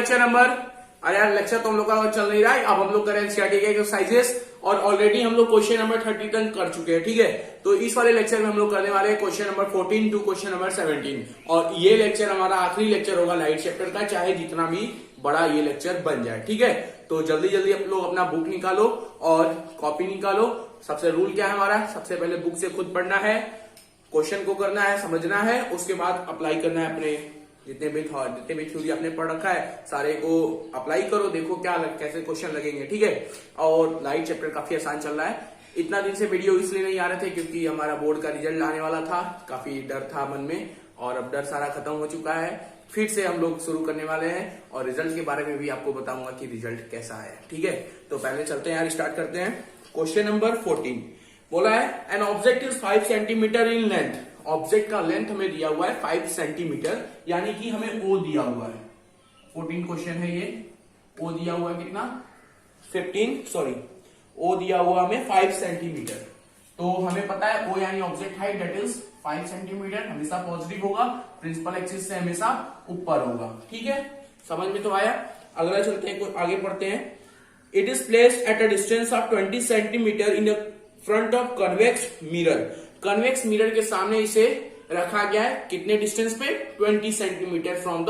Lecture number, अरे यार lecture तो हम लोग का चल नहीं रहा है। अब हम लोग करें एनसीईआरटी के एक्सरसाइजेस और ऑलरेडी हम लोग क्वेश्चन नंबर 30 तक कर चुके हैं, ठीक है। तो इस वाले लेक्चर में हम लोग करने वाले हैं question number 14 to question number 17 और ये लेक्चर हमारा आखिरी लेक्चर होगा लाइट चैप्टर का, चाहे जितना भी बड़ा ये लेक्चर बन जाए, ठीक है। तो जल्दी जल्दी आप लोग अपना बुक निकालो और कॉपी निकालो। सबसे रूल क्या है हमारा, सबसे पहले बुक से खुद पढ़ना है, क्वेश्चन को करना है, समझना है, उसके बाद अप्लाई करना है। अपने जितने भी थ्योरी आपने पढ़ रखा है सारे को अप्लाई करो, देखो क्या कैसे क्वेश्चन लगेंगे, ठीक है। और लाइट चैप्टर काफी आसान चल रहा है। इतना दिन से वीडियो इसलिए नहीं आ रहे थे क्योंकि हमारा बोर्ड का रिजल्ट आने वाला था, काफी डर था मन में और अब डर सारा खत्म हो चुका है। फिर से हम लोग शुरू करने वाले हैं और रिजल्ट के बारे में भी आपको बताऊंगा कि रिजल्ट कैसा है, ठीक है। तो पहले चलते हैं यार, स्टार्ट करते हैं। क्वेश्चन नंबर 14 बोला है an object is 5 centimetre in length. Object का लेंथ हमें दिया हुआ है 5 सेंटीमीटर, यानी कि हमें ओ दिया हुआ है। 14 क्वेश्चन है ये। ओ दिया हुआ है कितना, 15 सॉरी, ओ दिया हुआ हमें 5 सेंटीमीटर। तो हमें पता है ओ यानी object height that is 5 centimetre, हमेशा पॉजिटिव होगा, प्रिंसिपल एक्सिस से हमेशा ऊपर होगा, ठीक है। समझ में तो आया। अगला चलते हैं, आगे पढ़ते हैं। It is placed at a distance of 20 centimetre in front of convex mirror. Convex mirror के सामने इसे रखा गया है, कितने डिस्टेंस पे, 20 सेंटीमीटर फ्रॉम द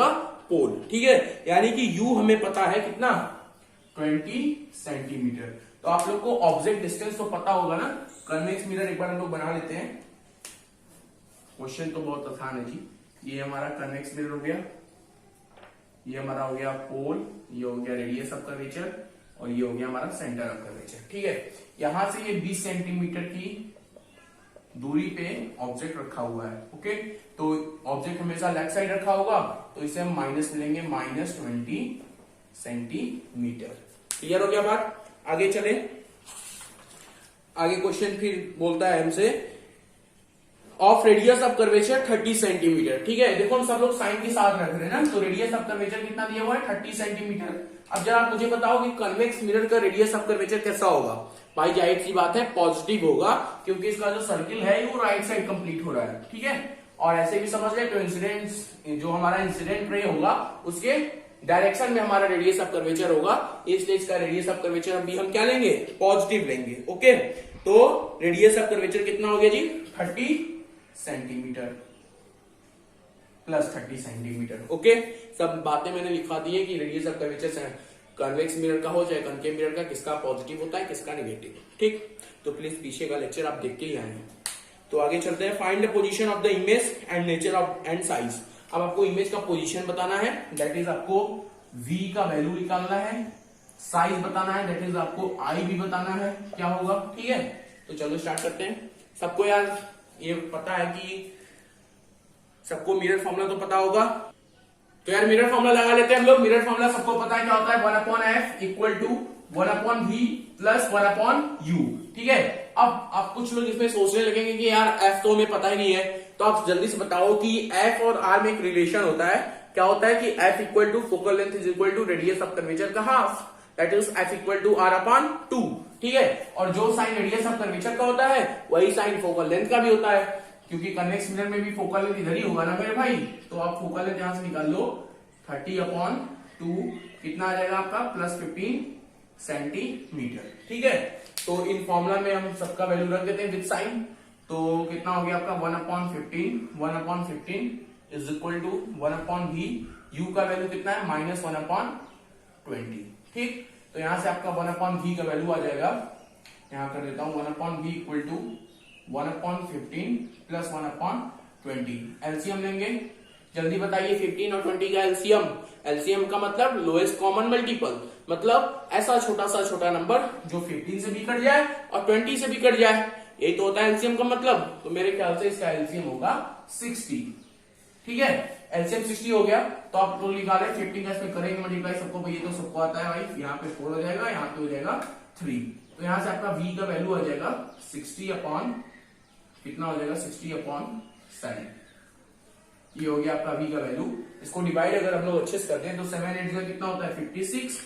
पोल, ठीक है। यानी कि यू हमें पता है कितना, 20 सेंटीमीटर। तो आप लोग को ऑब्जेक्ट डिस्टेंस तो पता होगा ना। कन्वेक्स मिरर एक बार हम लोग बना लेते हैं। क्वेश्चन तो बहुत आसान है जी। ये हमारा कन्वेक्स मिरर हो गया, ये हमारा हो गया पोल, ये हो गया रेडियस ऑफ कर्वेचर और ये हो गया हमारा सेंटर ऑफ कर्वेचर, ठीक है। यहां से ये 20 सेंटीमीटर की दूरी पे ऑब्जेक्ट रखा हुआ है, ओके। तो ऑब्जेक्ट हमेशा लेफ्ट साइड रखा होगा, तो इसे हम माइनस मिलेंगे, -20 सेंटीमीटर। क्लियर हो गया बात। आगे चले। आगे क्वेश्चन फिर बोलता है हमसे of radius of curvature 30 centimetre, ठीक है। देखो हम सब लोग साइन के साथ रख रहे हैं ना, तो रेडियस ऑफ कर्वेचर कितना दिया हुआ है, 30 सेंटीमीटर। अब जरा आप मुझे बताओ कि कन्वेक्स मिरर का रेडियस ऑफ कर्वेचर कैसा होगा। भाई जाहिर सी बात है पॉजिटिव होगा, क्योंकि इसका जो सर्किल है वो राइट साइड कंप्लीट हो रहा है, ठीक है। और ऐसे भी समझ ले तो इंसिडेंट जो हमारा इंसिडेंट रे होगा उसके डायरेक्शन में हमारा रेडियस ऑफ कर्वेचर होगा, इसलिए इसका रेडियस ऑफ कर्वेचर अभी हम क्या लेंगे, पॉजिटिव लेंगे, ओके। तो रेडियस ऑफ कर्वेचर कितना हो गया जी, 30 सेंटीमीटर प्लस 30 सेंटीमीटर, ओके। सब बातें मैंने लिखा दी है कि radius of curvature convex mirror का हो चाहे कनकेव मिरर का, किसका पॉजिटिव होता है किसका नेगेटिव, ठीक। तो प्लीज पीछे का लेक्चर आप देख के ही आए हैं। तो आगे चलते हैं। Find the position of the image and nature of and size. अब आपको इमेज का पोजीशन बताना है, दैट इज आपको v का वैल्यू निकालना है, साइज बताना है, दैट इज आपको i भी बताना है क्या होगा, ठीक है। तो चलो स्टार्ट करते हैं। सबको यार ये पता है कि सबको मिरर फॉर्मूला तो पता होगा, तो यार मिरर फॉर्मूला लगा लेते हैं हम लोग। मिरर फॉर्मूला सबको पता है क्या होता है, 1/f equal to 1/v plus 1/u, ठीक है। अब आप कुछ लोग इसमें सोचने लगेंगे कि यार f तो हमें पता ही नहीं है, तो आप जल्दी से बताओ कि f और r में एक रिलेशन होता है। क्या होता है कि f equal to focal length is equal to radius of curvature का half, that is f equal to r/2, ठीक है। और जो साइन रेडियस ऑफ कर्वेचर का होता है वही साइन फोकल लेंथ का भी होता है, क्योंकि कन्वेक्स मिरर में भी फोकल लेंथ इधर ही होगा ना मेरे भाई। तो आप फोकल लेंथ यहां से निकाल लो, 30/2 कितना आ जाएगा आपका, +15 सेंटीमीटर, ठीक है। तो इन फॉर्मूला में हम सबका वैल्यू रख देते हैं विद साइन। तो कितना हो गया आपका 1/15 is equal to 1/v, u का वैल्यू कितना है, -1/20, ठीक। तो यहां से आपका 1/v का वैल्यू आ जाएगा, यहां कर देता हूं 1/v equal to 1/15 plus 1/20। LCM लेंगे, जल्दी बताइए 15 और 20 का एलसीएम। एलसीएम का मतलब लोएस्ट कॉमन मल्टीपल, मतलब ऐसा छोटा नंबर जो 15 से भी कट जाए और 20 से भी कट जाए, यही तो होता है एलसीएम का मतलब। तो मेरे ख्याल से इसका एलसीएम होगा 60, ठीक है। एलसीएम 60 हो गया, तो आप लोग निकाले 15 का इसमें करेंगे मल्टीप्लाई, सबको ये तो सबको आता है भाई। यहाँ पे 4 हो जाएगा, यहाँ पे हो जाएगा 3, तो यहाँ से आपका v का वैल्यू आ जाएगा 60 अपॉन कितना हो जाएगा, 60/7। ये हो गया आपका v का वैल्यू। इसको डिवाइड अगर हम लोग अच्छे से करते हैं तो 7 8 का कितना होता है, 56,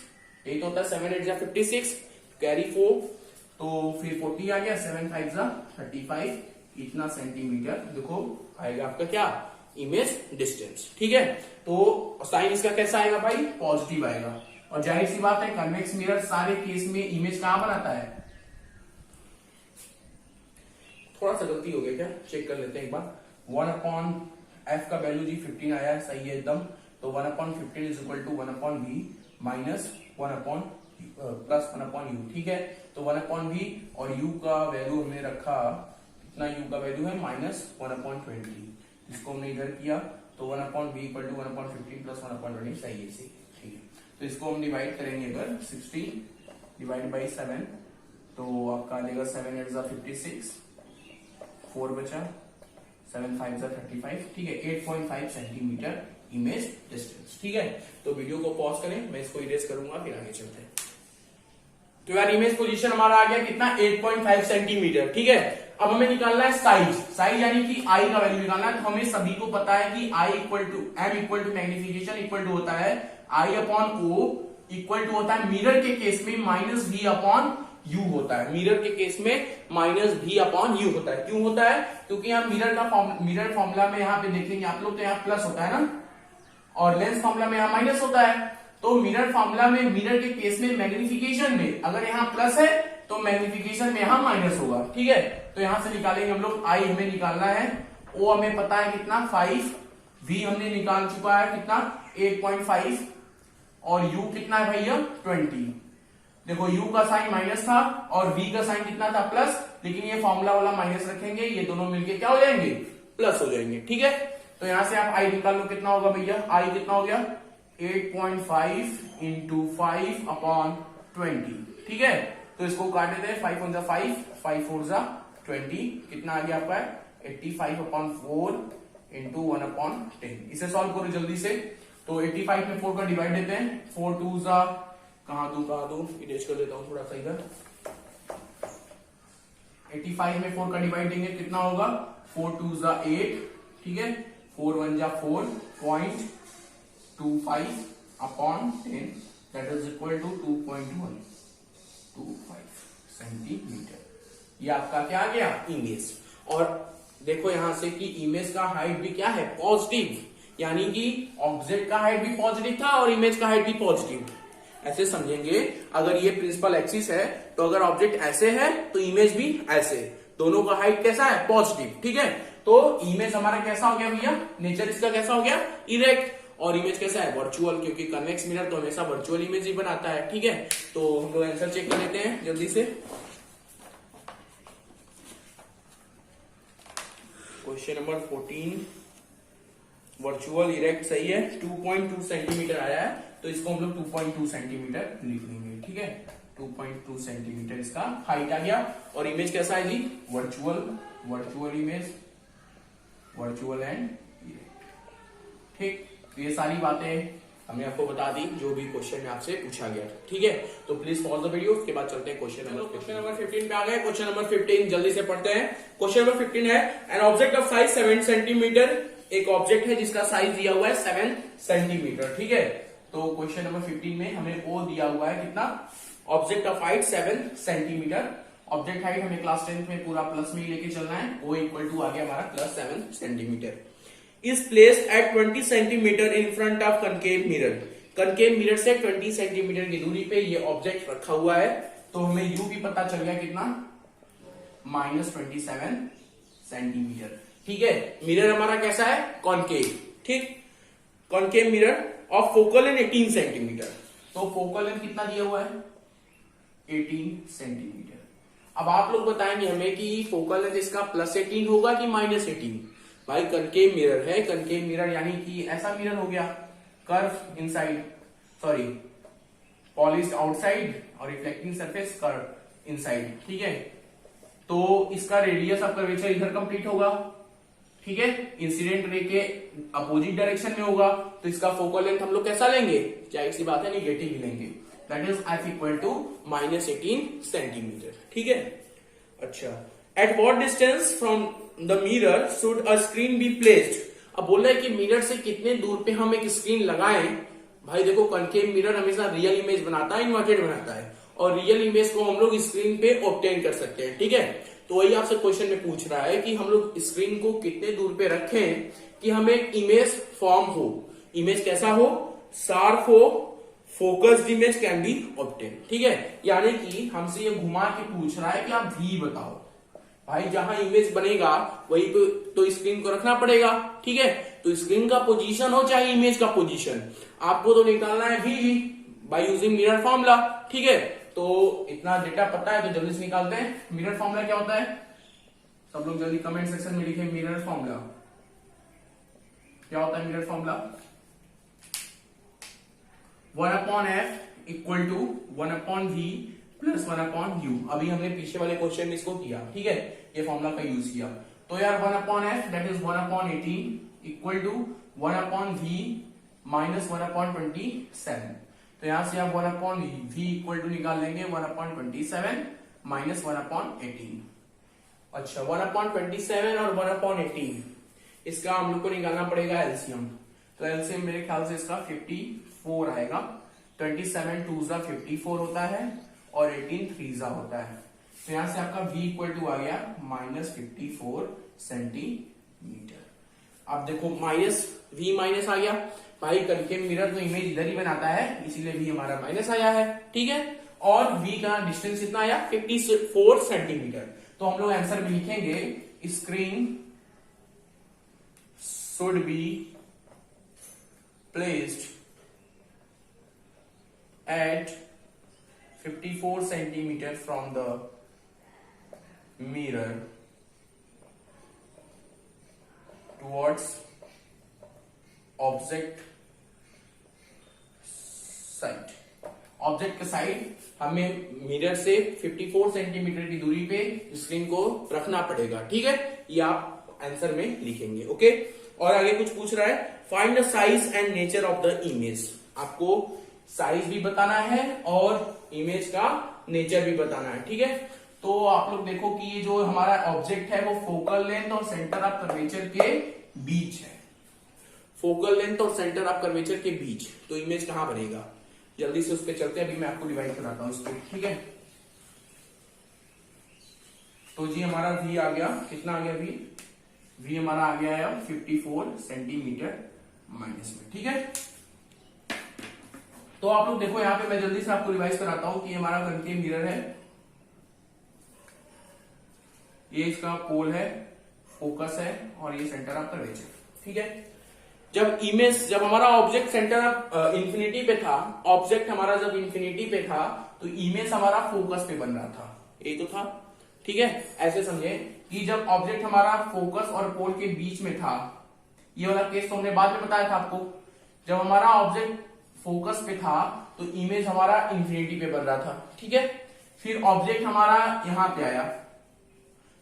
यही तो होता है 7 8 56, कैरी 4, तो फिर 40 आ गया, 7 5 35, इतना सेंटीमीटर देखो आएगा आपका क्या, इमेज डिस्टेंस। ठीक है, तो साइन इसका कैसा आएगा भाई, पॉजिटिव आएगा। और जाहिर सी बात है कन्वेक्स मिरर सारे केस में इमेज कहां बनाता है, थोड़ा सा गलती हो गया क्या, चेक कर लेते हैं एक बार। 1/f का वैल्यू जी 15 आया है, सही है एकदम। तो 1/15 is equal to 1/v minus 1 plus 1/u। ठीक है, तो 1/v और u का वैल्यू हमने रखा, कितना u का वैल्यू है, -1/20। इसको हमने इधर किया तो 1/v इक्वल टू 1/15 प्लस 1/20, सही है इसी। ठीक है, तो इसको हम डिवाइड करेंगे अगर 60 डिवाइड बाई 7 तो आपका आ जाएगा 7 8 जा 56, 4 बचा, 7 5 जा 35। ठीक है, 8.5 सेंटीमीटर इमेज डिस्टेंस। ठीक है, तो वीडियो को पॉज करें, मैं इसको इरेज करूंगा फिर आगे चलते हैं। तो यार इमेज पोजीशन हमारा आ गया कितना, 8.5 सेंटीमीटर। ठीक है, अब हमें निकालना है साइज, साइज यानी कि आई का वैल्यू निकालना है। तो हमें सभी को पता है कि I equal to M equal to magnification equal to होता है I upon O equal to होता है मिरर के केस में माइनस वी अपॉन यू होता है। मिरर के केस में माइनस भी अपॉन यू होता है। क्यों होता है, क्योंकि यहाँ मिरर फॉर्मूला में यहाँ पे देखेंगे आप लोग तो यहाँ प्लस होता है ना, और लेंस फॉर्मूला में यहाँ माइनस होता है। तो मिरर फॉर्मूला में मिरर के केस में मैग्निफिकेशन में अगर यहाँ प्लस है तो मैग्निफिकेशन में यहाँ माइनस होगा। ठीक है, तो यहां से निकालेंगे हम लोग, आई हमें निकालना है, ओ हमें पता है कितना 5, वी हमने निकाल चुका है कितना 8.5, और यू कितना है भैया 20। देखो u का साइन माइनस था और v का साइन कितना था प्लस, लेकिन ये फॉर्मूला वाला माइनस रखेंगे, ये दोनों मिलके क्या हो जाएंगे, प्लस हो जाएंगे। ठीक है, तो यहां से आप i निकाल लो, कितना होगा भैया, i कितना हो गया 8.5 इंटू 5 अपॉन 20। ठीक है, तो इसको काट देते हैं, 5 1 जा 5, 5 4 जा 20, कितना आ गया आपका 85/4 इंटू 1/10। इसे सॉल्व करो जल्दी से। तो 85 में 4 का डिवाइड देते हैं, 4 2 जा कहां दू इरेज कर देता हूं थोड़ा सा इधर। 85 में 4 का डिवाइड देंगे कितना होगा, 4 2 जा 8। ठीक है, 4 1 जा 4.25 upon 10 that is equal to 2.125 centimetre. ये आपका क्या आ गया, इमेज। और देखो यहां से कि इमेज का हाइट भी क्या है, पॉजिटिव, यानी कि ऑब्जेक्ट का हाइट भी पॉजिटिव था और इमेज का हाइट भी पॉजिटिव। ऐसे समझेंगे, अगर ये प्रिंसिपल एक्सिस है तो अगर ऑब्जेक्ट ऐसे है तो इमेज भी ऐसे, दोनों का हाइट कैसा है, पॉजिटिव। ठीक है, तो इमेज हमारा कैसा हो गया भैया, नेचर इसका कैसा हो गया, इरेक्ट, और इमेज कैसा है, वर्चुअल, क्योंकि कन्वेक्स मिरर तो हमेशा वर्चुअल इमेज ही बनाता है। ठीक है, तो हम लोग आंसर चेक कर लेते हैं जल्दी से। क्वेश्चन नंबर 14 वर्चुअल इरेक्ट सही है, 2.2 सेंटीमीटर आया है, तो इसको हम लोग 2.2 सेंटीमीटर लिख लेंगे। ठीक है, 2.2 सेंटीमीटर इसका हाइट आ गया। और इमेज कैसा है जी, virtual image, virtual and erect. ठीक, तो ये सारी बातें हमने आपको बता दी जो भी क्वेश्चन में आपसे पूछा गया। ठीक है, तो प्लीज पॉज द वीडियो, उसके बाद चलते हैं क्वेश्चन नंबर 15 पे आ गए। क्वेश्चन नंबर 15 जल्दी से पढ़ते हैं। क्वेश्चन नंबर 15 है, an object of size 7 centimetre, एक ऑब्जेक्ट है जिसका साइज दिया हुआ है 7 सेंटीमीटर। ठीक है, तो क्वेश्चन नंबर 15 में हमें ओ दिया हुआ है कितना, object of height 7 centimetre. Object height हमें क्लास 10 में पूरा प्लस में ही लेके चलना है, ओ इक्वल टू आ गया हमारा +7 centimetre. Is placed at 20 centimetre in front of concave mirror. Concave mirror से 20 सेंटीमीटर की दूरी पे ये ऑब्जेक्ट रखा हुआ है। तो हमें यू भी पता चल गया कितना, -27 सेंटीमीटर। ठीक है, मिरर हमारा कैसा है, कॉनकेव। ठीक, concave mirror of focal length 18 centimetre. तो फोकल लेंथ कितना दिया हुआ है, 18 सेंटीमीटर। अब आप लोग बताएंगे हमें कि फोकल लेंथ इसका +18 होगा कि -18। भाई कनकेव मिरर है, कनकेव मिरर यानी कि ऐसा मिरर हो गया, curve inside, sorry polished outside और रिफ्लेक्टिंग सरफेस कर्व इनसाइड। ठीक है, तो इसका रेडियस ऑफ कर्वेचर इधर कंप्लीट होगा। ठीक है, इंसिडेंट रे के अपोजिट डायरेक्शन में होगा, तो इसका फोकल लेंथ हम लोग कैसा लेंगे, जाहिर सी बात है निगेटिव ही लेंगे, that is f equal to -18 centimetre. ठीक है, अच्छा, at what distance from the mirror should a screen be placed. अब बोल रहा है कि मिरर से कितने दूर पे हम एक स्क्रीन लगाएं। भाई देखो कनकेव मिरर हमेशा रियल इमेज बनाता है, इन्वर्टेड बनाता है, और रियल इमेज को हम लोग स्क्रीन पे ऑब्टेन कर सकते हैं। ठीक है, तो वही आपसे क्वेश्चन में पूछ रहा है कि हम लोग स्क्रीन को कितने दूर पे रखें कि हमें इमेज फॉर्म हो, इमेज कैसा हो, शार्प हो, focused image can be obtain. ठीक है, यानी कि हमसे ये घुमा के पूछ रहा है कि आप वी बताओ। भाई जहां इमेज बनेगा वही पे तो स्क्रीन को रखना पड़ेगा। ठीक है, तो स्क्रीन का पोजीशन हो चाहे इमेज का पोजीशन, आपको तो निकालना है v by using mirror formula. ठीक है, तो इतना डेटा पता है तो जल्दी से निकालते हैं। मिरर फॉर्मूला क्या होता है, सब लोग जल्दी कमेंट सेक्शन में लिखें मिरर फॉर्मूला क्या होता है। Mirror formula 1/f equal to 1/v plus 1/u। अभी हमने पीछे वाले क्वेश्चन में इसको किया। ठीक है, ये फॉर्मूला का यूज किया। तो यार 1/f that is 1/18 equal to 1/v minus 1/27। तो यहां से आप 1/v इक्वल टू निकाल लेंगे 1/27 माइनस 1/18। अच्छा, 1/27 और 1/18 इसका हम लोग को निकालना पड़ेगा एलसीएम। तो एलसीएम मेरे ख्याल से इसका 54 आएगा। 27 2 जा 54 होता है और 18 3 जा होता है। तो यहां से आपका v इक्वल टू आ गया -54 सेंटीमीटर। अब देखो माइनस v माइनस आ गया। भाई करके मिरर तो इमेज इधर ही बनाता है, इसीलिए v हमारा माइनस आया है। ठीक है, और v का डिस्टेंस कितना आया 54 सेंटीमीटर। तो हम लोग आंसर में लिखेंगे screen should be placed at 54 centimeter from the mirror towards object side। Object के साइड हमें मिरर से 54 सेंटीमीटर की दूरी पे स्क्रीन को रखना पड़ेगा। ठीक है, ये आप आंसर में लिखेंगे। ओके, और आगे कुछ पूछ रहा है find the size and nature of the image. आपको साइज भी बताना है और इमेज का नेचर भी बताना है। ठीक है, तो आप लोग देखो कि ये जो हमारा ऑब्जेक्ट है वो फोकल लेंथ और सेंटर ऑफ कर्वेचर के बीच है। फोकल लेंथ और सेंटर ऑफ कर्वेचर के बीच, तो इमेज कहां बनेगा, जल्दी से उस पर चलते हैं। अभी मैं आपको डिवाइड कराता हूं इसको। ठीक है, तो जी हमारा v आ गया, कितना आ गया v हमारा आ गया है 54 सेंटीमीटर माइनस में। ठीक है, तो आप लोग देखो यहां पे मैं जल्दी से आपको रिवाइज कराता हूं कि हमारा कनकेव मिरर है, ये इसका पोल है, फोकस है और ये सेंटर ऑफ कर्वेचर। ठीक है, जब हमारा ऑब्जेक्ट सेंटर ऑफ इंफिनिटी पे था, ऑब्जेक्ट हमारा जब इंफिनिटी पे था तो इमेज हमारा फोकस पे बन रहा था, ये तो था। ठीक है, ऐसे समझे कि जब ऑब्जेक्ट हमारा फोकस और पोल के बीच में था, ये वाला केस तो हमने बाद में बताया था आपको। जब हमारा ऑब्जेक्ट फोकस पे था तो इमेज हमारा इंफिनिटी पे बन रहा था। ठीक है, फिर ऑब्जेक्ट हमारा यहां पे आया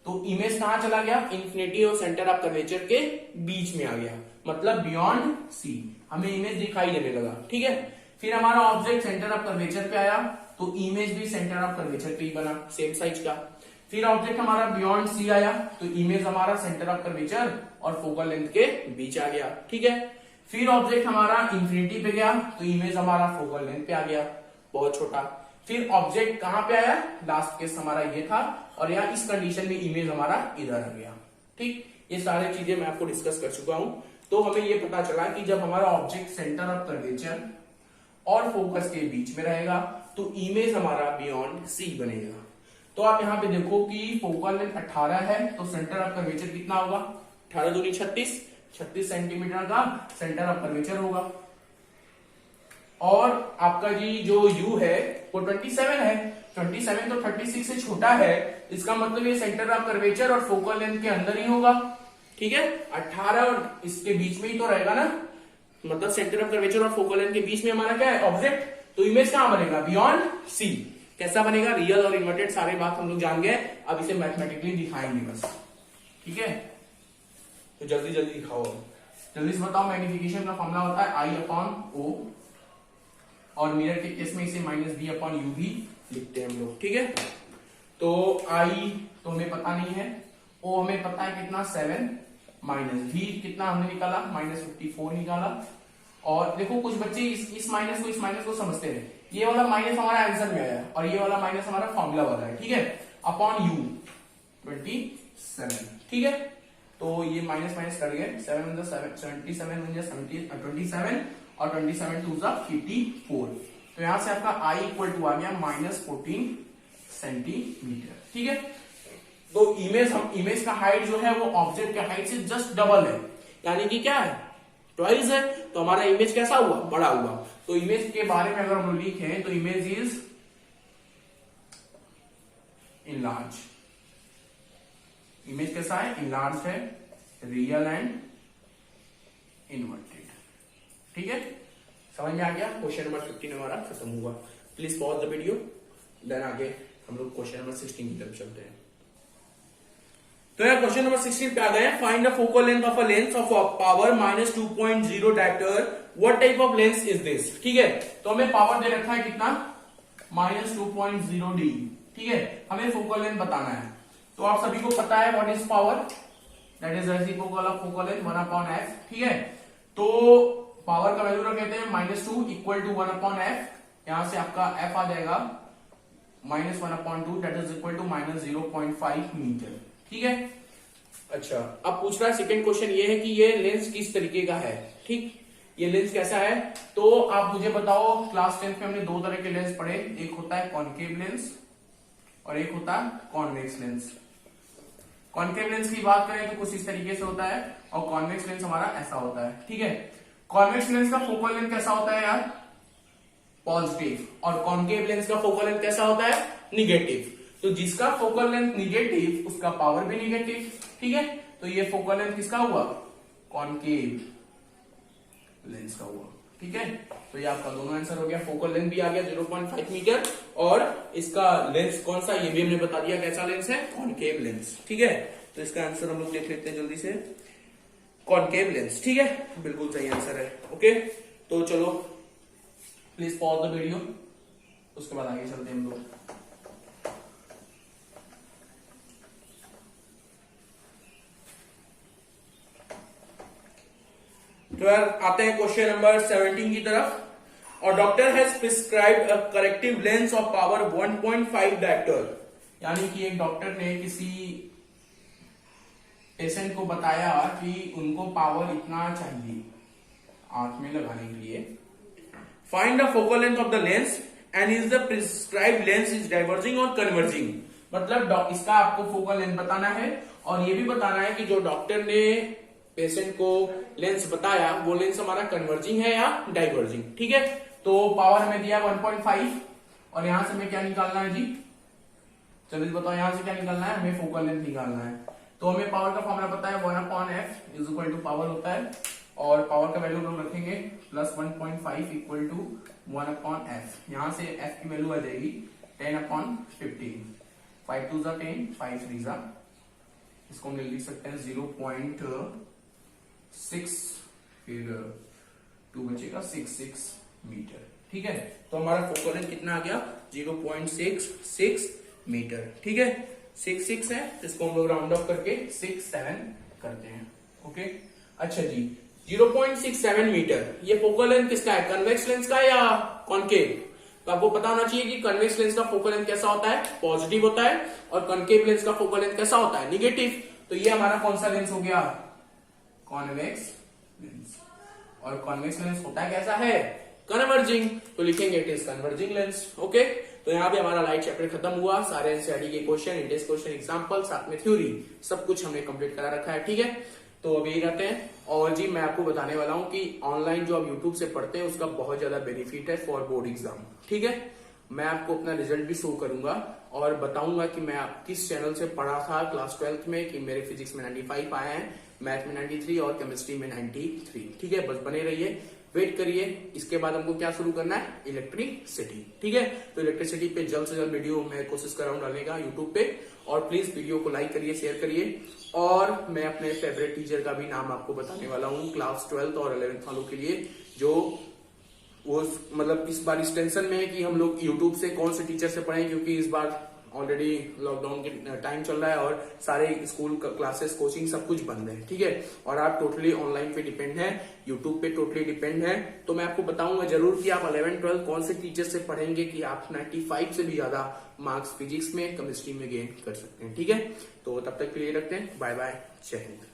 तो इमेज कहां चला गया, इंफिनिटी और सेंटर ऑफ कर्वेचर के बीच में आ गया, मतलब बियॉन्ड सी हमें इमेज दिखाई देने लगा। ठीक है, फिर हमारा ऑब्जेक्ट सेंटर ऑफ कर्वेचर पे आया तो इमेज भी सेंटर ऑफ कर्वेचर पे ही बना, सेम साइज का। फिर ऑब्जेक्ट हमारा बियॉन्ड सी आया तो इमेज हमारा सेंटर ऑफ कर्वेचर और फोकल लेंथ के बीच आ गया। ठीक है, फिर ऑब्जेक्ट हमारा इंफिनिटी पे गया तो इमेज हमारा फोकल लेंथ पे आ गया, बहुत छोटा। फिर ऑब्जेक्ट कहां पे आया, लास्ट केस हमारा ये था, और यहाँ इस कंडीशन में इमेज हमारा इधर आ गया। ठीक, ये सारी चीजें मैं आपको डिस्कस कर चुका हूं। तो हमें ये पता चला कि जब हमारा ऑब्जेक्ट सेंटर ऑफ कर्वेचर और फोकस के बीच में रहेगा तो इमेज हमारा बियॉन्ड सी बनेगा। तो आप यहाँ पे देखो कि फोकल लेंथ 18 है तो सेंटर ऑफ कर्वेचर कितना होगा, 18 दूनी 36 सेंटीमीटर का सेंटर ऑफ कर्वेचर होगा। और आपका जी जो u है वो 27 है, 27 तो 36 से छोटा है, इसका मतलब ये सेंटर ऑफ कर्वेचर और फोकल लेंथ के अंदर ही होगा। ठीक है, 18 और इसके बीच में ही तो रहेगा ना, मतलब सेंटर ऑफ कर्वेचर और फोकल लेंथ के बीच में हमारा क्या है ऑब्जेक्ट, तो इमेज कहां बनेगा, बियॉन्ड सी। कैसा बनेगा, रियल और इन्वर्टेड, सारे बात हम लोग जान गए, अब इसे मैथमेटिकली दिखाएंगे बस। ठीक है, तो जल्दी जल्दी दिखाओ, जल्दी से बताओ। मैग्निफिकेशन का फॉर्मूला होता है I/O और मिरर के केस में इसे -B/U भी लिखते हैं हम लोग। ठीक है, तो I तो हमें पता नहीं है, O हमें पता है कितना 7, माइनस V कितना हमने निकाला -54 निकाला। और देखो कुछ बच्चे इस माइनस को समझते हैं, ये वाला माइनस हमारा आंसर में है और ये वाला माइनस हमारा फॉर्मूला वाला है, ठीक है, अपॉन यू 27, ठीक है। तो ये माइनस माइनस कर गए, 77 म्हणजे 27 और 27 टू जा 54। तो यहां से आपका आई इक्वल टू आ गया -14 सेंटीमीटर, ठीक है। तो इमेज का हाइट जो है वो ऑब्जेक्ट के हाइट से जस्ट डबल है, यानी कि क्या है, ट्वाइस है। तो हमारा इमेज कैसा हुआ, बड़ा हुआ। तो इमेज के बारे में अगर हम लिखें तो इमेज इज इनलार्ज। इमेज कैसा है, इनलार्ज है, रियल एंड इन्वर्टेड, ठीक है। समझ में आ गया। क्वेश्चन नंबर 15 हमारा खत्म हुआ। Please pause the video, then आगे हम लोग क्वेश्चन नंबर 16 की तरफ चलते हैं। तो यार क्वेश्चन नंबर 16 पे आ गए। Find the focal length of a lens of power -2.0 dioptre, what type of lens is this, ठीक है। तो हमें पावर दे रखा है कितना, -2.0 डी, ठीक है। हमें फोकल लेंथ बताना है। तो आप सभी को पता है what is power, that is reciprocal of focal length 1/f, ठीक है। तो पावर का वैल्यू कहते हैं -2 इक्वल टू 1/f। यहां से आपका f आ जाएगा -1/2, that is equal to -0.5 metre, ठीक है। अच्छा, अब पूछ रहा है सेकंड क्वेश्चन ये है कि ये लेंस किस तरीके का है, ठीक, ये लेंस कैसा है। तो आप मुझे बताओ, क्लास 10th में हमने दो तरह के लेंस पढ़े, एक होता है कॉनकेव लेंस और एक होता है कॉन्वेक्स लेंस। कॉनकेव लेंस की बात करें तो कुछ इस तरीके से होता है और कॉन्वेक्स लेंस हमारा ऐसा होता है, ठीक है। कॉन्वेक्स लेंस का फोकल लेंथ कैसा होता है यार, पॉजिटिव, और कॉनकेव लेंस का फोकल लेंथ कैसा होता है, निगेटिव। तो जिसका फोकल लेंथ निगेटिव उसका पावर भी निगेटिव, ठीक है। तो ये फोकल लेंथ किसका हुआ, कॉनकेव लेंस का हुआ, ठीक है। तो ये आपका दोनों आंसर हो गया। फोकल लेंथ भी आ गया 0.5 मीटर और इसका लेंस कौन सा, ये भी हमने बता दिया कैसा लेंस है, कॉनकेव लेंस, ठीक है। तो इसका आंसर हम लोग देख लेते हैं जल्दी से, कॉनकेव लेंस, ठीक है, बिल्कुल सही आंसर है। ओके, तो चलो प्लीज पॉज द वीडियो, उसके बाद आगे चलते हैं हम लोग। तो यार आते हैं क्वेश्चन नंबर 17 की तरफ। और doctor has prescribed a corrective lens of power 1.5 dioptre, यानी कि एक डॉक्टर ने किसी पेशेंट को बताया कि उनको पावर इतना चाहिए आंख में लगाने के लिए। Find the focal length of the lens and is the prescribed lens is diverging और कन्वर्जिंग। मतलब इसका आपको फोकल लेंथ बताना है और ये भी बताना है कि जो डॉक्टर ने पेशेंट को लेंस बताया वो लेंस हमारा कन्वर्जिंग है या डाइवर्जिंग, ठीक है। तो पावर हमें दिया 1.5 और यहां से हमें क्या निकालना है जी, चलिए बताओ यहां से क्या निकालना है, हमें फोकल लेंथ निकालना है। तो हमें पावर का फॉर्मूला पता है 1/f is equal to power होता है और पावर का वैल्यू हम रखेंगे +1.5 इक्वल टू 1/f। यहां से f की वैल्यू आ जाएगी 10/15, 5 2 10, 5 3 जा, इसको हम लिख सकते हैं 0.6, फिर 2 बचेगा 66 मीटर, ठीक है। तो हमारा फोकल लेंथ कितना आ गया 0.66 मीटर, ठीक है। 66 है, इसको हम लोग राउंड ऑफ करके 67 करते हैं, ओके। अच्छा जी, 0.67 मीटर ये फोकल लेंथ किसका है, कन्वेक्स लेंस का या कॉनकेव। तो आपको पता होना चाहिए कि कन्वेक्स लेंस का फोकल लेंथ कैसा होता है, पॉजिटिव होता है, और कॉनकेव लेंस का फोकल लेंथ कैसा होता है, निगेटिव। तो ये हमारा कौन सा लेंस हो गया, कॉन्वेक्स लेंस। और कॉन्वेक्स लेंस होता है कैसा है, कन्वर्जिंग। तो लिखेंगे it is converging lens, okay. तो यहाँ पे हमारा लाइट चैप्टर खत्म हुआ। सारे एनसीईआरटी के क्वेश्चन, इंटेंस क्वेश्चन, एग्जांपल, साथ में थ्योरी, सब कुछ हमने कंप्लीट करा रखा है, ठीक है। तो अब यही रहते हैं। और जी मैं आपको बताने वाला हूं कि ऑनलाइन जो आप यूट्यूब से पढ़ते हैं उसका बहुत ज्यादा बेनिफिट है फॉर बोर्ड एग्जाम, ठीक है। मैं आपको अपना रिजल्ट भी शो करूंगा और बताऊंगा कि मैं किस चैनल से पढ़ा था क्लास 12th में, कि मेरे फिजिक्स में 95 आए हैं, मैथ में 93 और केमिस्ट्री में 93, ठीक है। बस बने रहिए, वेट करिए। इसके बाद हमको क्या शुरू करना है, इलेक्ट्रिसिटी, ठीक है। तो इलेक्ट्रिसिटी पे जल्द से जल्द वीडियो मैं कोशिश कर रहा हूं डालने का यूट्यूब पे। और प्लीज वीडियो को लाइक करिए, शेयर करिए। और मैं अपने फेवरेट टीचर का भी नाम आपको बताने वाला हूँ क्लास 12th और 11th वालों के लिए, जो वो मतलब इस बार इस टेंशन में है कि हम लोग यूट्यूब से कौन से टीचर से पढ़ें, क्योंकि इस बार ऑलरेडी लॉकडाउन के टाइम चल रहा है और सारे स्कूल क्लासेस कोचिंग सब कुछ बंद है, ठीक है, और आप टोटली ऑनलाइन पे डिपेंड है, यूट्यूब पे टोटली डिपेंड है। तो मैं आपको बताऊंगा जरूर कि आप 11-12 कौन से टीचर से पढ़ेंगे कि आप 95 से भी ज्यादा मार्क्स फिजिक्स में, केमिस्ट्री में गेन कर सकते हैं, ठीक है। तो तब तक के लिए रखते हैं, बाय बाय, जय हिंद।